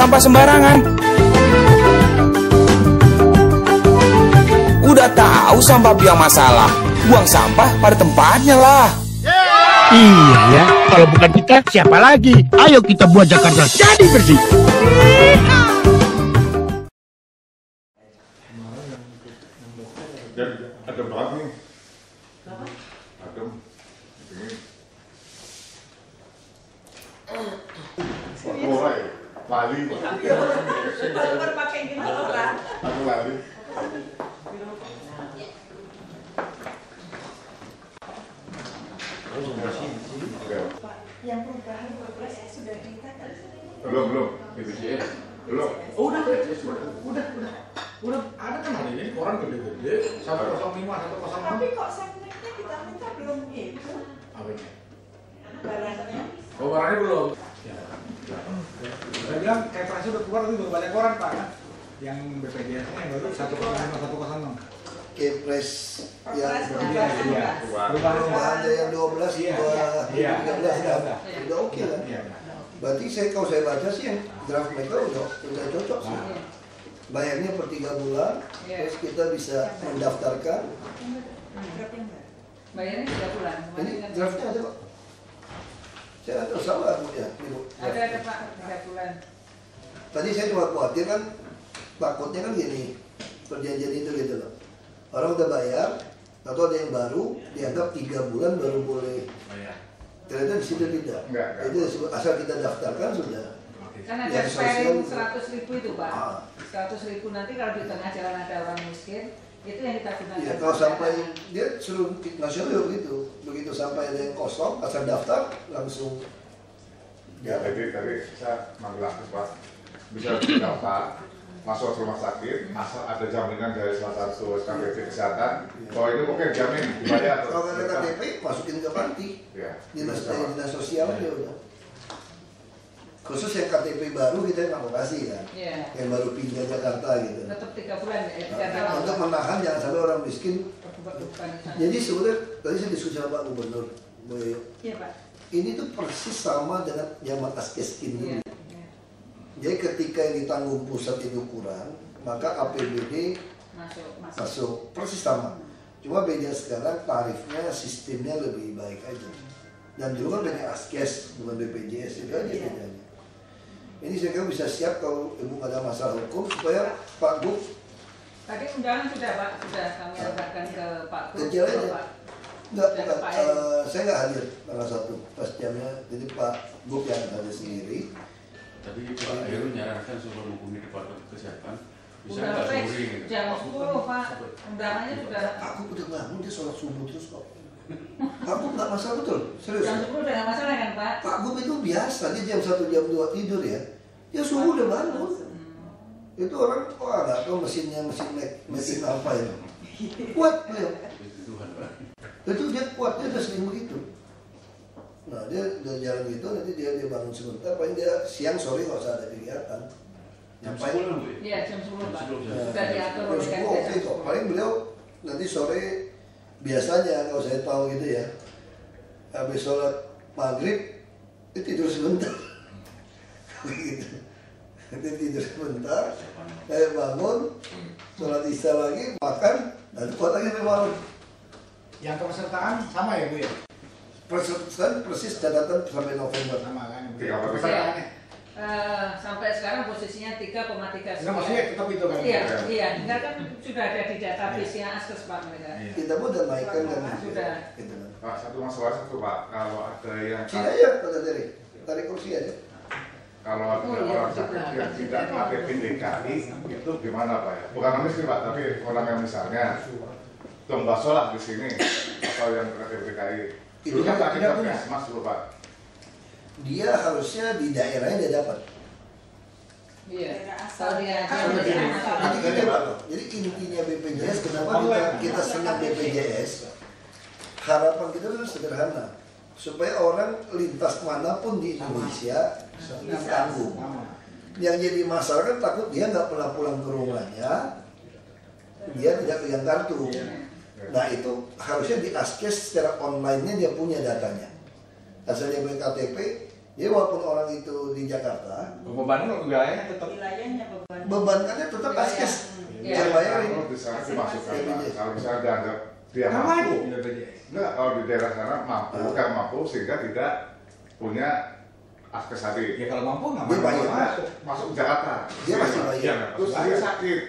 sampah sembarangan. Udah tahu sampah biang masalah, buang sampah pada tempatnya lah. Iya ya, kalau bukan kita siapa lagi? Ayo kita buat Jakarta jadi bersih. Adem banget nih. Adem. Ini. Mulai lali. Baru pakai gini kan? Aku lali. Yang perubahan progresnya sudah dikatakan. Belum. BPJS. Belum. Oh, udah. Ada kan hari ini koran gede-gede 105, 106. Tapi kok segmennya kita minta belum itu? Apanya? Barangnya. Oh, barangnya belum. Ya. Saya bilang Kepres udah keluar tapi baru banyak koran Pak. Yang BPJS-nya yang baru 105, 106. Kepres yang Iya. perubahan dari yang 12 ke 13 kan udah oke kan. Berarti kalau saya baca sih yang draft mereka udah cocok sih. Bayarnya per 3 bulan, terus kita bisa mendaftarkan. Bayarnya 3 bulan. Ini draftnya ada Pak. Saya nggak tahu salah Bu ya. Ada Pak 3 bulan. Tadi saya cuma khawatir kan, takutnya kan gini, perjanjian itu gitu loh. Orang udah bayar, atau ada yang baru, dianggap 3 bulan baru boleh bayar. Ternyata di situ tidak. Itu asal kita daftarkan sudah. Kan ada sparing 100.000 itu Pak. 100.000 nanti kalau di tengah jalan ada orang miskin, itu yang kita gunakan. Ya, kalau sampai dia seluruh nasional begitu sampai ada yang kosong, asal daftar langsung. Ya tadi saya manggil aktif Pak. Bisa daftar, masuk rumah sakit, asal ada jaminan dari salah satu KTP kesehatan. Kalau itu oke jamin dibayar. Kalau ada KTP masukin ke panti, dinas sosial ya udah. Khusus yang KTP baru kita nggak mau kasih kan, yang baru pindah Jakarta gitu. Tetap 3 bulan untuk menahan jangan sampai orang miskin. Jadi sebenarnya tadi saya diskusi sama Pak Gubernur, Iya Pak. Ini tuh persis sama dengan zaman Askeskin dulu. Jadi ketika yang ditanggung pusat itu kurang, maka APBD masuk persis sama. Cuma beda sekarang tarifnya, sistemnya lebih baik aja. Dan dulu kan banyak Askes, bukan BPJS, itu aja bedanya. Ini saya kira bisa siap kalau Ibu ada masalah hukum supaya Pak Gub. Tadi undangan sudah Pak, sudah kami letakkan ke Pak Gub. Kecil aja. Bukan. Saya nggak hadir tanggal 1 pas jamnya, jadi Pak Gub yang hadir sendiri. Tapi Pak Heru menyarankan supaya menghubungi Departemen Kesehatan bisa nggak sore gitu. Jam 10 Pak, undangannya sudah. Aku udah bangun dia sholat subuh terus kok. Aku nggak masalah betul, serius. Jam 10 udah nggak masalah kan Pak? Pak Gub itu biasa, dia jam 1 jam 2 tidur ya. Dia subuh udah bangun. Itu orang nggak tahu mesin apa ya. Kuat dia. Itu dia kuat, dia udah sering begitu. Nah dia udah jalan gitu, nanti dia bangun sebentar, paling dia siang sore nggak usah ada kegiatan. Jam 10 Bu? Iya jam 10 Pak. Sudah diatur oleh oke kok. Paling beliau nanti sore biasanya kalau saya tahu gitu ya, habis sholat maghrib itu tidur sebentar. Begitu. Nanti tidur sebentar, saya bangun, sholat isya lagi, makan, dan kuat lagi sampai malam. Yang kepesertaan sama ya Bu ya? Pesertaan persis catatan sampai November. Sama kan? Pesertaannya. Sampai sekarang posisinya 3,3. Enggak maksudnya tetap itu kan? Iya, enggak kan sudah ada di database-nya Askes Pak mereka. Kita pun udah naikkan kan. Sudah. Gitu. Pak, satu masalah Pak, kalau ada yang sini aja, Pak tarik kursi aja. Kalau ada orang sakit yang tidak KTP DKI itu gimana Pak ya? Bukan miskin Pak, tapi orang yang misalnya dong bakso lah di sini atau yang KTP DKI. Itu kan tidak punya Mas dulu Pak. Dia harusnya di daerahnya dia dapat. Iya. Kalau dia jadi intinya BPJS kenapa kita senang BPJS? Harapan kita itu sederhana, supaya orang lintas manapun di Indonesia ditanggung. Yang jadi masalah kan takut dia nggak pernah pulang ke rumahnya, dia tidak pegang kartu. Nah itu harusnya di Askes secara online-nya dia punya datanya. Asal dia punya KTP, Jadi walaupun orang itu di Jakarta, Bebannya wilayahnya tetap. Wilayahnya bebankannya tetap Askes yang bayarin. Kalau di sana dimasukkan, Pak. Kalau misalnya dianggap dia mampu, enggak, kalau di daerah sana mampu, bukan mampu sehingga tidak punya Askes tadi. Ya kalau mampu nggak Dia bayar. Masuk ke Jakarta. Dia masih bayar. Terus dia sakit,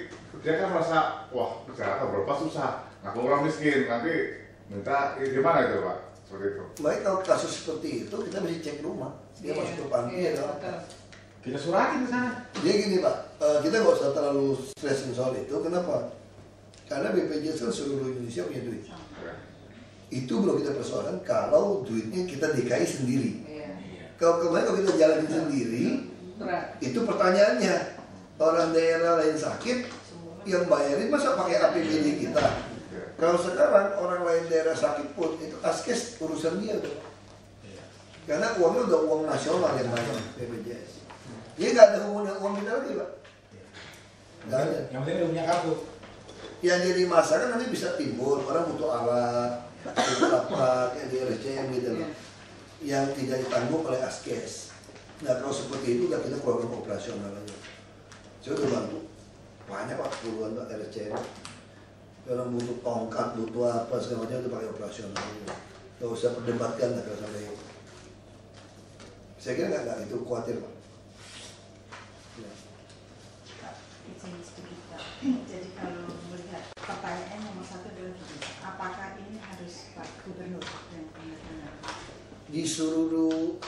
dia kan merasa, wah ke Jakarta berapa susah, ngaku orang miskin, nanti minta gimana itu Pak? Seperti itu. Baik, kalau kasus seperti itu kita mesti cek rumah. Dia masuk ke panti ya kan? Kita suratin ke sana. Jadi gini Pak, kita nggak usah terlalu stressing soal itu. Kenapa? Karena BPJS kan seluruh Indonesia punya duit. Itu belum kita persoalkan kalau duitnya kita DKI sendiri. Kalau kemarin kalau kita jalanin sendiri, itu pertanyaannya, orang daerah lain sakit, yang bayarin masa pakai APBD kita? Kalau sekarang orang lain daerah sakit pun, itu Askes urusan dia tuh. Karena uangnya udah uang nasional yang bayar BPJS. Dia nggak ada hubungan uang kita lagi Pak. Nggak ada. Yang penting dia punya kartu. Yang jadi masalah kan nanti bisa timbul, orang butuh alat, butuh apa, kayak di RSCM gitu loh. Yang tidak ditanggung oleh Askes. Nah kalau seperti itu udah kita program operasional aja. Saya udah bantu banyak Pak, puluhan Pak RSCM. Orang butuh tongkat, butuh apa segala macam itu pakai operasional aja. Gak usah perdebatkan lah kalau sampai itu. Saya kira nggak itu khawatir Pak. Ya. Jadi kalau melihat pertanyaan nomor satu adalah apakah ini harus Pak Gubernur yang benar-benar Di seluruh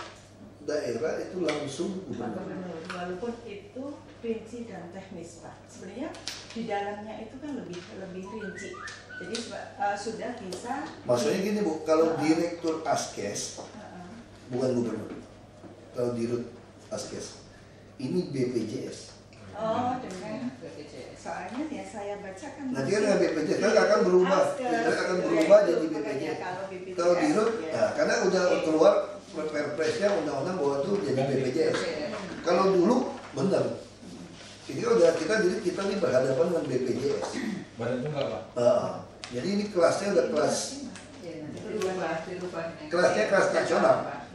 daerah itu langsung Pak Gubernur, walaupun itu rinci dan teknis Pak. Sebenarnya di dalamnya itu kan lebih rinci. Jadi sudah bisa. Maksudnya gini Bu, kalau direktur Askes bukan gubernur. Kalau dirut Askes ini BPJS. Oh, dengan BPJS. Soalnya ya saya baca kan. Nanti kan dengan BPJS kan akan berubah, akan berubah jadi BPJS. Kalau dirut, ya, karena udah keluar perpresnya undang-undang bahwa itu jadi BPJS. Kalau dulu benar. Ini udah kita nih berhadapan dengan BPJS. Badan tunggal Pak. Jadi ini kelasnya udah kelas. Kelasnya kelas nasional.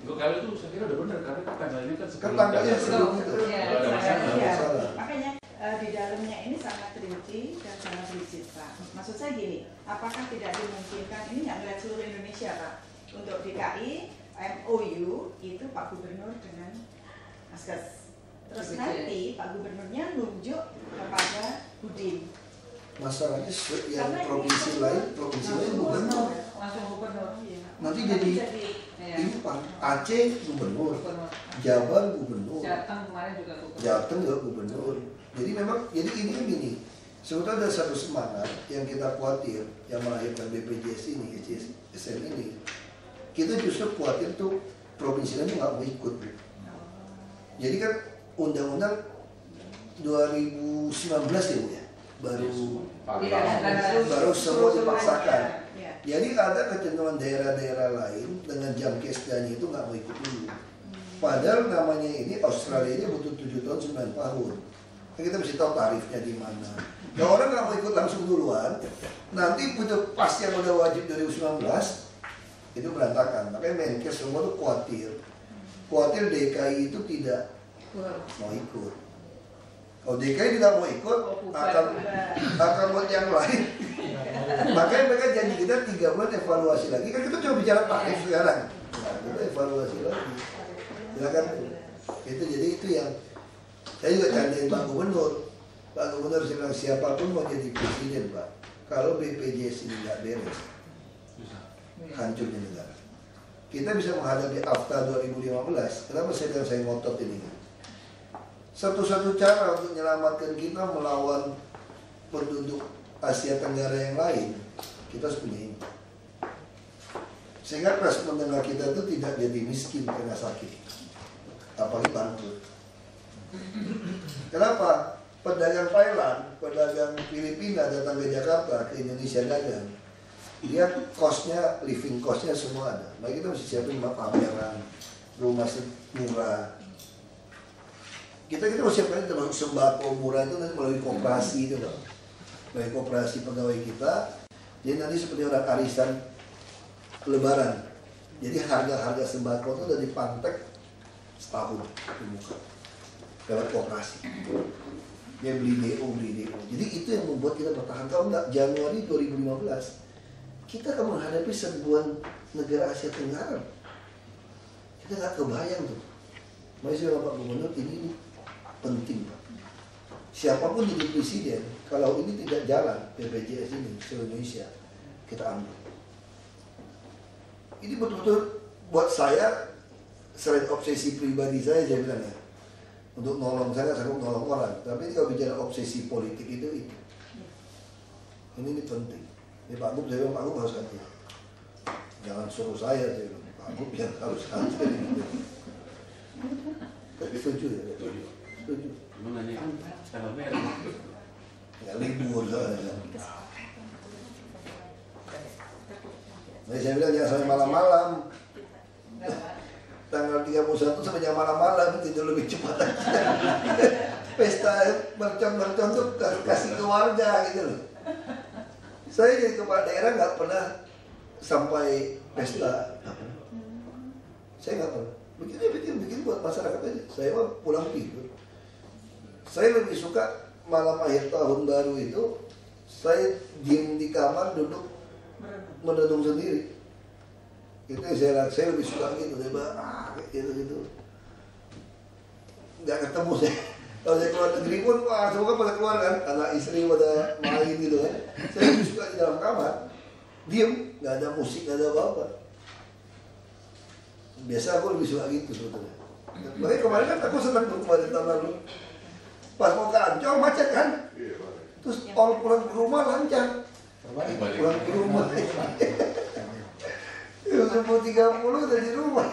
Kalau itu saya kira udah benar karena tanggal ini kan Kan tanggalnya sebelum itu. Ada masalah. Makanya di dalamnya ini sangat rinci dan sangat rigid Pak. Maksud saya gini, apakah tidak dimungkinkan ini nggak melihat seluruh Indonesia Pak? Untuk DKI MOU itu Pak Gubernur dengan Askes. Terus nanti Pak Gubernurnya nunjuk kepada Budin. Masalahnya yang provinsi lain gubernur. Langsung gubernur. Nanti jadi ini Pak, Aceh gubernur, Jabar gubernur, Jateng kemarin juga gubernur. Jateng juga gubernur. Jadi memang, jadi ini kan gini. Sebetulnya ada satu semangat yang kita khawatir yang melahirkan BPJS ini, SN ini. Kita justru khawatir tuh provinsi lain nggak mau ikut. Jadi kan undang-undang 2019 ya Bu ya, baru semua dipaksakan. Jadi ada kecenderungan daerah-daerah lain dengan jam kesdanya itu nggak mau ikut dulu. Padahal namanya ini Australia ini butuh 7 tahun 9 tahun. Nah, kita mesti tahu tarifnya di mana. Kalau orang nggak mau ikut langsung duluan, nanti butuh pas yang udah wajib 2019 itu berantakan. Makanya Menkes semua tuh khawatir DKI itu tidak mau ikut. Kalau DKI tidak mau ikut, akan buat yang lain. Makanya mereka janji kita 3 bulan evaluasi lagi. Kan kita coba bicara tarif sekarang. Nah, kita evaluasi lagi. Silakan. Itu jadi itu yang saya juga candain Pak Gubernur. Pak Gubernur bilang siapapun mau jadi presiden Pak. Kalau BPJS ini nggak beres, hancurnya negara. Kita bisa menghadapi AFTA 2015. Kenapa saya ngotot ini? Satu-satu cara untuk menyelamatkan kita melawan penduduk Asia Tenggara yang lain, kita harus punya ini. Sehingga kelas menengah kita itu tidak jadi miskin karena sakit, apalagi bangkrut. Kenapa? Pedagang Thailand, pedagang Filipina datang ke Jakarta, ke Indonesia dagang. Dia cost-nya, living cost-nya semua ada. Maka kita mesti siapin pameran, rumah murah. Kita harus siapkan termasuk sembako murah itu nanti melalui koperasi itu loh. Melalui koperasi pegawai kita. Jadi nanti seperti orang arisan Lebaran. Jadi harga-harga sembako itu udah dipantek setahun dibuka lewat koperasi. Dia beli DO. Jadi itu yang membuat kita bertahan. Kalau enggak, Januari 2015 kita akan menghadapi serbuan negara Asia Tenggara. Kita nggak kebayang tuh. Masih Pak Gubernur, ini penting Pak. Siapapun jadi presiden, kalau ini tidak jalan BPJS ini seluruh Indonesia, kita ambil. Ini betul-betul buat saya, selain obsesi pribadi saya bilang ya, untuk nolong saya sanggup nolong orang. Tapi kalau bicara obsesi politik itu. Ini penting. Ini Pak Gub, saya bilang Pak Gub harus ganti. Jangan suruh saya bilang Pak Gub yang harus ganti. Setuju ya? Setuju. Gimana nih? Tanggal merah. Ya libur soalnya. Nah, saya bilang jangan sampai malam-malam. Tanggal 31 sampai jam malam-malam tidur lebih cepat aja. Pesta mercon-mercon tuh kasih keluarga gitu loh. Saya jadi kepala daerah nggak pernah sampai pesta. Saya nggak pernah. Bikin buat masyarakat aja. Saya mah pulang tidur. Saya lebih suka malam akhir tahun baru itu saya diem di kamar duduk merenung sendiri. Itu saya lebih suka gitu, gitu. Nggak ketemu saya. Kalau saya keluar negeri pun, semua pada keluar kan, anak istri pada main gitu kan. Saya lebih suka di dalam kamar, diem, nggak ada musik, nggak ada apa-apa. Biasa aku lebih suka gitu sebetulnya. Makanya kemarin kan aku senang tuh kemarin tahun lalu. Pas mau ke Ancol macet kan, terus tol pulang ke rumah lancar. Pulang ke rumah. Jam 10.30 udah di rumah.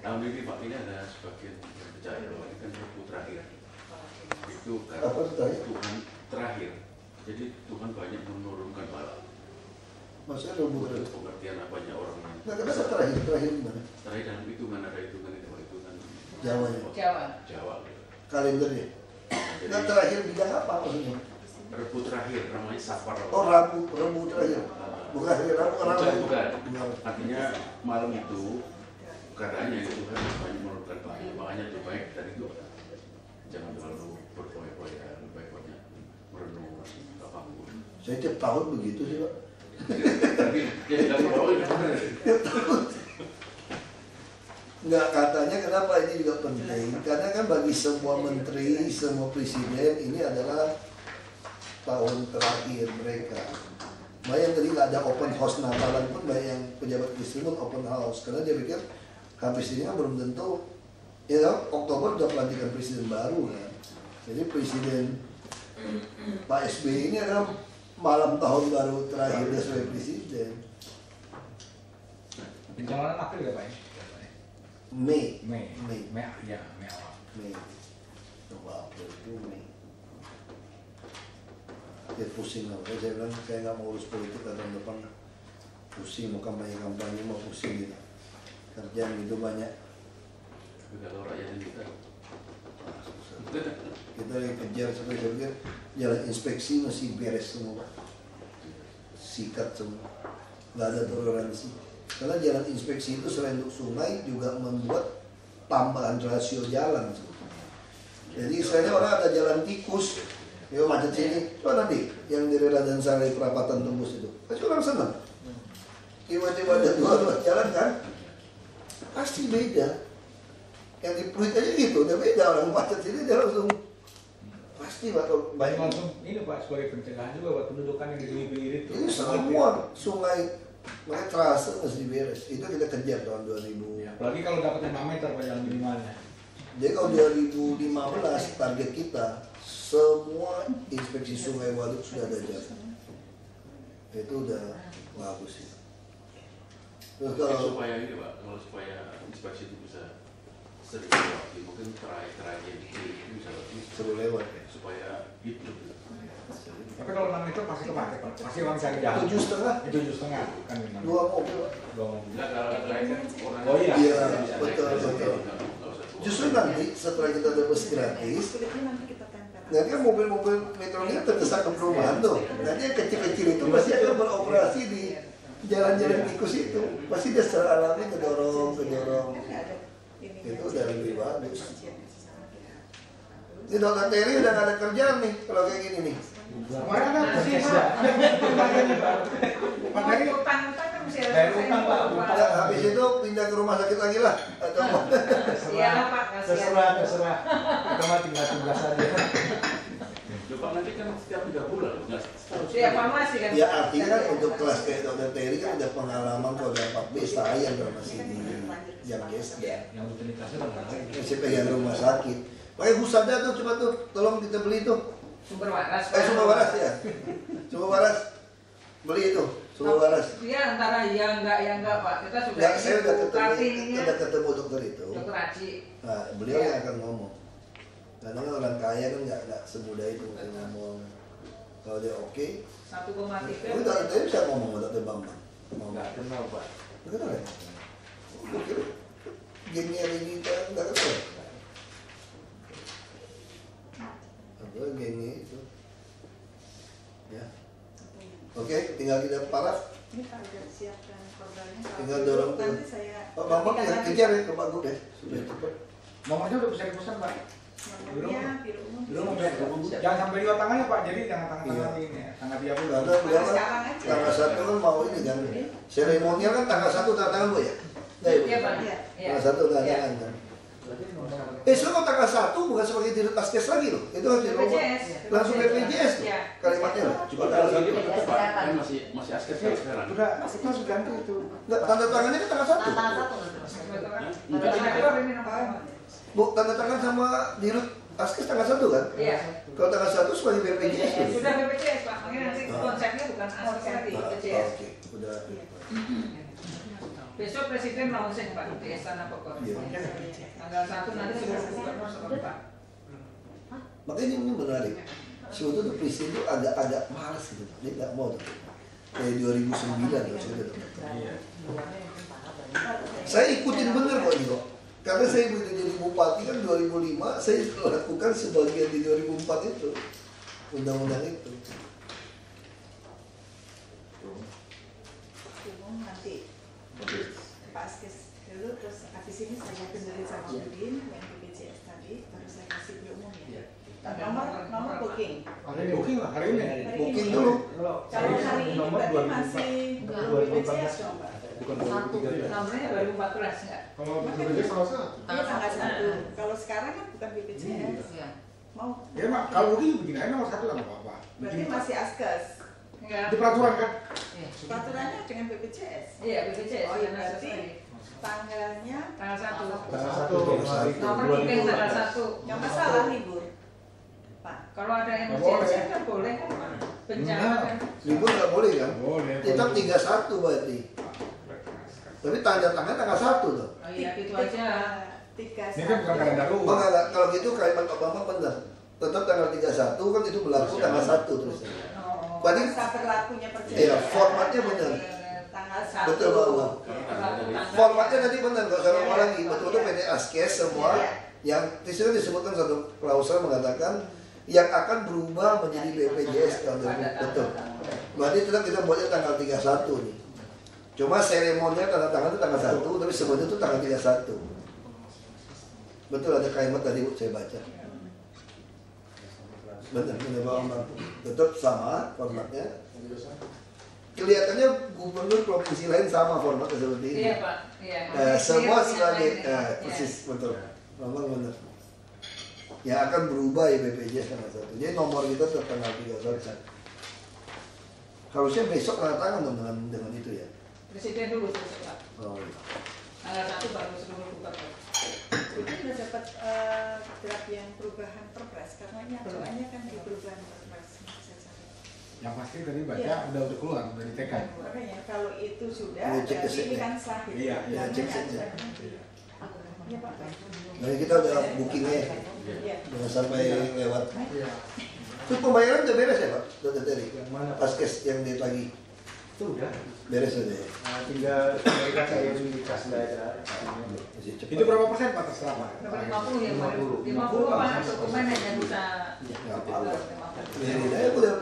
Tahun ini Pak, ini ada sebagian yang percaya bahwa ini kan Rabu terakhir. Itu karena Tuhan terakhir. Jadi Tuhan banyak menurunkan bala. Maksudnya Rabu terakhir? Pengertian banyak orang yang... Nah, kenapa terakhir gimana? Terakhir dalam hitungan, ada hitungan itu, hitungan Jawa. Kalendernya? Nah, terakhir bidang apa maksudnya? Rabu terakhir, namanya Safar. Oh, Rabu terakhir. Bukan hari Rabu. Bukan. Artinya malam itu keadaannya itu kan banyak menurunkan bahaya. Makanya itu baik dari itu jangan terlalu berpoya-poya, lebih baik banyak merenung apapun. Saya tiap tahun begitu sih Pak. Tapi ya dari bawah itu benar. Enggak, katanya kenapa ini juga penting? Karena kan bagi semua menteri, semua presiden ini adalah tahun terakhir mereka. Banyak tadi nggak ada open house Natalan pun banyak yang pejabat presiden pun open house karena dia pikir habis ini kan belum tentu ya Oktober udah pelantikan presiden baru kan. Jadi presiden Pak SBY ini adalah malam tahun baru terakhir dia sebagai presiden. Pencalonan April ya Pak ya? Mei. Coba April itu Mei. Dia pusing lah, saya bilang saya nggak mau urus politik tahun depan, pusing mau kampanye mau pusing gitu, kerjaan gitu banyak. Tapi kalau rakyat kita kita lagi kejar sampai saya pikir jalan inspeksi masih beres semua Pak, sikat semua, nggak ada toleransi. Karena jalan inspeksi itu selain untuk sungai juga membuat tambahan rasio jalan. Jadi misalnya orang ada jalan tikus. Ya macet sini, coba nanti yang dari Raden Saleh perapatan tembus itu, pasti orang senang. Tiba-tiba ada dua jalan kan, pasti beda. Yang di Pluit aja gitu, udah beda orang macet sini dia langsung pasti bakal banyak langsung ini Pak sebagai pencegahan juga buat pendudukan yang di pinggir itu. Ini semua sungai, makanya terasa mesti beres. Itu kita kejar tahun 2000. Ya, apalagi kalau dapat 5 meter Pak jalan minimalnya. Jadi kalau 2015 target kita semua inspeksi sungai waduk sudah ada jalan. Itu udah bagus sih. Terus kalau supaya ini Pak, kalau supaya inspeksi itu bisa sering lewat, mungkin terakhir itu bisa lebih seru lewat ya. Supaya hidup. Tapi kalau 6 meter pasti kepake Pak, pasti orang cari jalan. 7,5? 7,5 kan 2 mobil Pak. 2 mobil. Enggak, kalau terakhir kan orang. Oh iya. Iya, betul. Justru nanti setelah kita ada bus gratis, nanti kan mobil-mobil metro ini terdesak ke perumahan tuh. Nanti yang kecil-kecil itu pasti akan beroperasi di jalan-jalan tikus itu. Pasti dia secara alami kedorong. Itu udah lebih bagus. Ini dokter Terry udah gak ada kerjaan nih kalau kayak gini nih. Kemarin kan sih Pak Ferry utang kan mesti ada bayar utang, Pak. Ya, habis itu pindah ke rumah sakit lagi lah. Atau Iya Pak, kasihan. terserah. Kita mah tinggal tugas aja. Coba nanti kan setiap 3 bulan, nggak setahun. Iya farmasi kan. ya artinya kan untuk kelas kayak dokter Terry kan udah pengalaman roda 4B sayang kalau masih di jam GSD. Yang rutinitasnya kan Masih pegang rumah sakit. Pakai Husada tuh coba tuh, tolong kita beli tuh. Sumber waras. Sumber waras ya. Sumber waras. Beli itu, sumber waras. Iya antara ya enggak Pak. Kita sudah Ya, saya udah kartunya. ketemu dokter itu. Dokter Aci. Nah, beliau yang akan ngomong. Karena kan orang kaya kan nggak semudah itu ngomong. Kalau dia oke, 1,3. itu dokter bisa ngomong sama dokter Bambang. nggak kenal, Pak. Nggak kenal ya? Gengnya ini kita nggak kenal. Apa gengnya itu? Ya. Oke, tinggal kita paraf. Ini Pak udah siapkan programnya. Tinggal dorong tuh. Nanti saya Pak Bambang yang kejar ya ke Pak Gub ya. Sudah cepat. Nomornya udah bisa dipesan, Pak. nomornya biru umum. Jangan sampai 2 tangannya, Pak. Jadi jangan tangan ini ya. Tangan dia pun. Karena beliau kan Sekarang aja. tanggal 1 kan mau ini kan. Seremonial kan tanggal 1 tanda tangan Bu ya? Iya Pak. Iya. Tanggal 1 tanda tangan kan. Sekarang tanggal 1 bukan sebagai dirut Askes lagi loh. Itu harus di BPJS. langsung BPJS tuh. Iya. Kalimatnya loh. Coba Kalau tanggal gitu 1. tetap, Pak. Kan masih askes kan sekarang. Udah, itu harus ganti itu. Enggak, tanda tangannya kan tanggal 1. Bu, tanda tangan sama dirut Askes tanggal 1 kan? Iya. Kalau tanggal 1 sebagai BPJS tuh. Sudah BPJS Pak. Makanya nanti konsepnya bukan Askes lagi, BPJS. Oke, udah. Besok Presiden launching Pak di Istana Bogor. Iya. Tanggal 1 nanti seluruh gubernur serentak. Makanya ini menarik. Sebetulnya tuh presiden tuh agak malas gitu. Dia nggak mau tuh. Kayak 2009 tuh saya tuh. Saya ikutin bener kok ini kok. Karena saya begitu jadi bupati kan 2005, saya lakukan sebagian di 2004 itu. Undang-undang itu. Umum nanti Pak Askes dulu, terus habis ini saya benerin sama Udin yang BPJS tadi, baru saya kasih biru umum ya. Nomor booking. Hari ini booking lah, hari ini. Booking dulu. Kalau hari ini berarti masih belum BPJS dong Pak. Bukan 2003 ya. Namanya 2014 enggak? Kalau BPJS salah satu. Iya tanggal 1. Kalau sekarang kan bukan BPJS. Iya. Mau. Ya, Mak, kalau booking begini aja nomor 1 lah nggak apa-apa. Berarti masih Askes. Enggak. Itu peraturan kan? Peraturannya dengan BPJS. Iya, BPJS. Oh iya Dana berarti Sosial. tanggalnya Tanggal 1. Tanggal 1 Nomor booking tanggal 1. yang masalah libur. Pak. Kalau ada emergency kan boleh kan? Bencana kan? Libur nggak boleh kan? Boleh. Tetap 31 berarti. Tapi tanda tangan tanggal 1 tuh. Oh iya, gitu aja. Ini kan bukan kalender Oh darurat. enggak, kalau gitu kalimat Obama benar. Tetap tanggal 31 kan itu berlaku tanggal 1 terus. Oh. Berarti Masa berlakunya iya, perjanjian. formatnya benar. Tanggal 1. Betul Bang. Formatnya tadi benar, nggak usah ngomong lagi. Betul-betul PT Askes semua yang di sini disebutkan satu klausul mengatakan yang akan berubah menjadi BPJS tahun 2000. Betul. Berarti tetap kita buatnya tanggal 31 nih. Cuma seremoninya tanda tangan itu tanggal 1, tapi sebenarnya itu tanggal 31. Betul ada kalimat tadi saya baca. Benar, benar. Tetap sama formatnya. Kelihatannya gubernur provinsi lain sama formatnya seperti ini. Iya Pak. Iya. Semua sebagai Iya. persis betul. Memang benar. Yang akan berubah ya BPJS tanggal 1. Jadi nomor kita tetap tanggal 31. Harusnya besok tanda tangan dong dengan itu ya. Presiden dulu besok Pak. Oh, iya. Tanggal 1 baru seluruh gubernur. Itu udah dapat draft yang perubahan perpres karena ini aturannya kan di perubahan perpres. Yang pasti tadi baca udah keluar, udah ditekan. Makanya kalau itu sudah, Iya, cek berarti ini kesetnya. kan sah. gitu. Iya, iya, Namanya cek kesetnya. aturan. Iya Pak. Nah, kita udah bookingnya ya. Iya. Jangan sampai lewat. Itu pembayaran udah beres ya Pak? Dokter Terry? Yang mana, Pak? Paskes yang dia lagi Itu udah. beres aja ya. Nah, tinggal mereka saya di kas daerah. Masih cepat. Itu berapa persen Pak terserah Pak? Berapa 50 ya? 50 Pak. Dokumen hanya bisa. Nggak apa-apa. Ini aja udah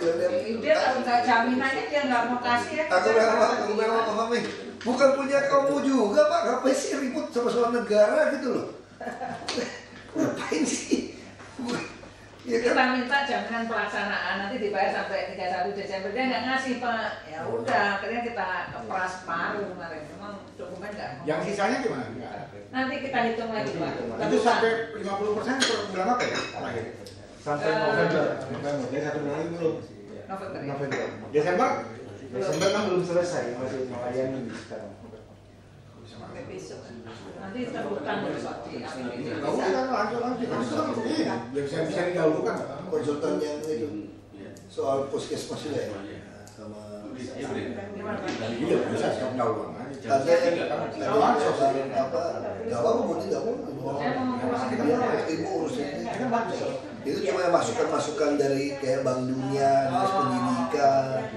Dia nggak jaminannya dia nggak mau kasih ya. Aku bilang sama Mami, bukan punya kamu juga Pak, ngapain sih ribut sama soal negara gitu loh. Ngapain sih? Ya Kita kan? minta jaminan pelaksanaan nanti dibayar sampai 31 Desember, dia nggak ngasih Pak. Ya udah, akhirnya kita keperas paruh kemarin. Memang dokumen nggak mau. Yang sisanya gimana? Nanti kita hitung lagi Pak. Itu sampai 50% per bulan apa ya? Terakhir. Sampai November. November. Jadi 1 bulan ini belum. November. November. Desember? Desember kan belum selesai, masih melayani sekarang. Sampai besok. Nanti terbuka nih Pak di APBD. Kamu kan lanjut. Iya, bisa didahulukan. Konsultan yang itu soal puskesmas juga ya, sama Iya, bisa siap dahuluan aja. ada yang apa? Gak apa-apa, mau tidak mau. Ibu urusin itu cuma masukan-masukan dari kayak Bank Dunia, Dinas Pendidikan,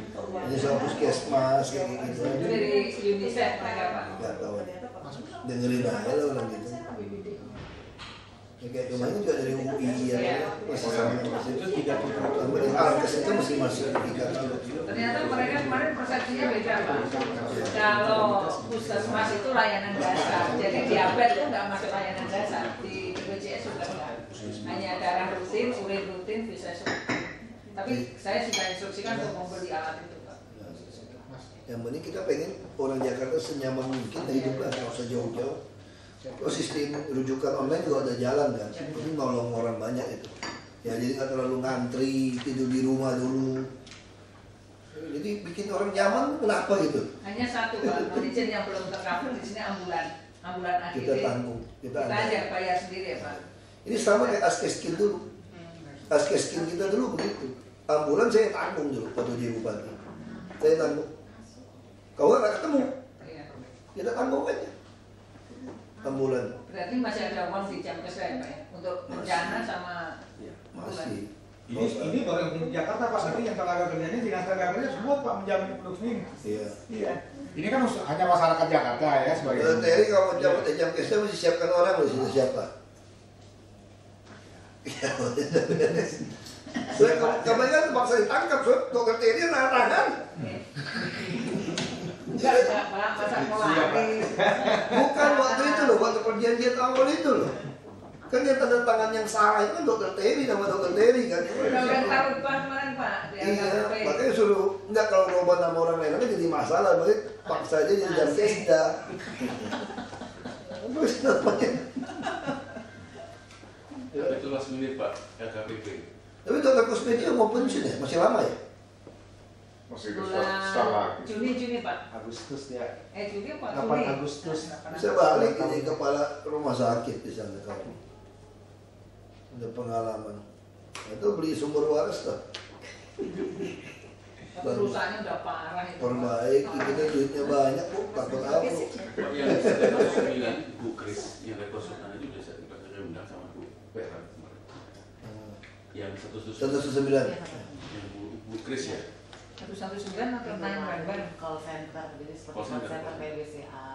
ini soal puskesmas kayak gitu. Itu dari UNICEF mereka Pak. Gak tahu. Dengerin aja lah orang gitu. Ya, kayak kemarin juga dari UI ya, masih sama itu 30%. Alkes itu masih masuk tingkat. Ternyata mereka kemarin persepsinya beda Pak. Kalau puskesmas itu layanan dasar, jadi diabetes itu nggak masuk layanan dasar di BPJS sudah nggak. Hanya darah rutin, urin rutin, bisa semua. Tapi saya sudah instruksikan untuk membeli alat itu Pak. Yang penting kita pengen orang Jakarta senyaman mungkin hiduplah, nggak usah jauh-jauh. Kalau sistem rujukan online juga ada jalan kan, ini nolong orang banyak itu. Ya jadi nggak terlalu ngantri, tidur di rumah dulu. Jadi bikin orang nyaman, kenapa gitu? Hanya satu Pak, manajer yang belum tercover di sini ambulan akhirnya. Kita tanggung, kita aja bayar sendiri ya Pak. Ini sama kayak Askeskin dulu. Askeskin kita dulu begitu. Ambulan saya tanggung dulu waktu jadi bupati. Saya tanggung. Kau nggak ketemu, kita tanggung aja. Ambulan. Berarti masih ada uang di jam kerja ya Pak ya? Untuk bencana sama masih. Ini baru yang di Jakarta Pak, nanti yang tenaga kerjanya dinas tenaga kerja semua Pak menjamin penduduk sini. Iya. Ini kan hanya masyarakat Jakarta ya sebagai. Teri kalau jam kerja mesti siapkan orang loh, sudah siapa? Ya, kemarin kan terpaksa ditangkap, dokter Teri narangan. Enggak Pak, masa mau lari. Bukan waktu itu loh, waktu perjanjian awal itu loh. Kan yang tanda tangan yang salah itu kan dokter Teri sama dokter Teri kan. Udah Tarubah kemarin Pak. Iya, makanya suruh enggak kalau roban sama orang lain kan jadi masalah, makanya paksa aja jadi jam kerja. Terus namanya. Tapi itu last minute Pak, LKPP. Tapi dokter Kusmedi mau pensiun ya, masih lama ya? Masih bulan Juni Pak. Agustus ya. Juni apa? 8 Juni. Agustus. Bisa balik jadi kepala rumah sakit di sana kamu. Ada pengalaman. Itu beli sumber waras lah. Perusahaannya udah parah itu. Perbaiki, kita duitnya banyak kok, takut apa? Yang 109 Bu Kris, yang dari konsultan itu sudah saya undang sama Bu Vera kemarin. Yang 109. Yang Bu Kris ya. 119 atau 911? Call center, jadi seperti call center kayak BCA.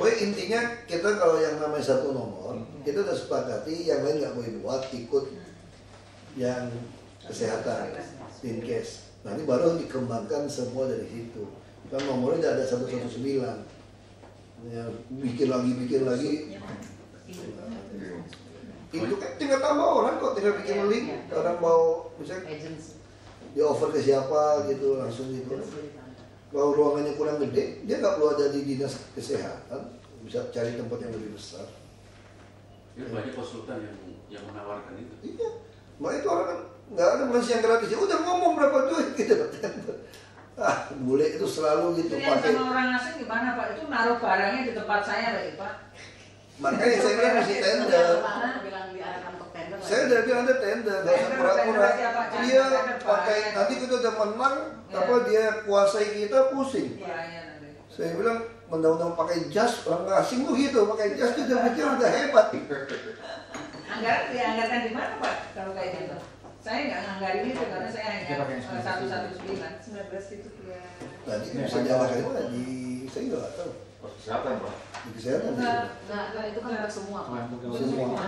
Pokoknya intinya kita kalau yang namanya satu nomor, kita udah sepakati yang lain nggak boleh buat ikut yang kesehatan, Dinkes. Nanti baru dikembangkan semua dari situ. Kan nomornya udah ada 119. Ya, bikin lagi. Itu kan tinggal tambah orang kok, tinggal bikin link. Orang mau misalnya di offer ke siapa gitu langsung gitu. Kalau ruangannya kurang gede, dia nggak perlu ada di dinas kesehatan, bisa cari tempat yang lebih besar. Ya, banyak konsultan yang menawarkan itu. Iya, makanya itu orang kan nggak ada masih yang gratis. Ya udah ngomong berapa duit gitu. Bule itu selalu gitu pakai. pakai. Sama orang asing gimana Pak? Itu naruh barangnya di tempat saya lagi Pak. Makanya saya bilang mesti tender. Saya udah bilang ada tender, nggak usah pura-pura. Dia pakai nanti kita udah menang, apa dia kuasai kita pusing. Saya bilang undang-undang pakai jas orang asing tuh gitu, pakai jas itu udah pikir udah hebat. Anggaran dianggarkan di mana Pak kalau kayak gitu? Saya nggak nganggarin itu karena saya hanya 119 itu ya. Tadi bisa dianggarkan di mana? Di saya nggak tahu. Kesehatan Pak. Di kesehatan. Enggak, itu kan untuk semua Pak. Semua.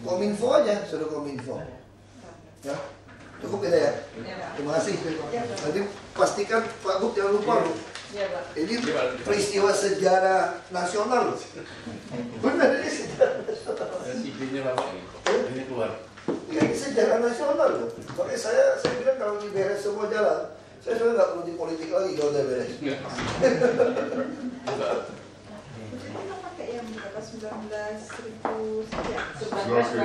Kominfo aja, suruh Kominfo. Ya. Tuh Cukup ya ya. Terima kasih. Nanti pastikan Pak Gub jangan lupa loh. Ini peristiwa sejarah nasional loh. Benar ini sejarah nasional. Idenya Bapak ini keluar. Ya, ini sejarah nasional loh. Makanya saya bilang kalau diberes semua jalan, saya sebenarnya nggak perlu di politik lagi kalau udah beres. Pakai yang berapa 19.000 sekian.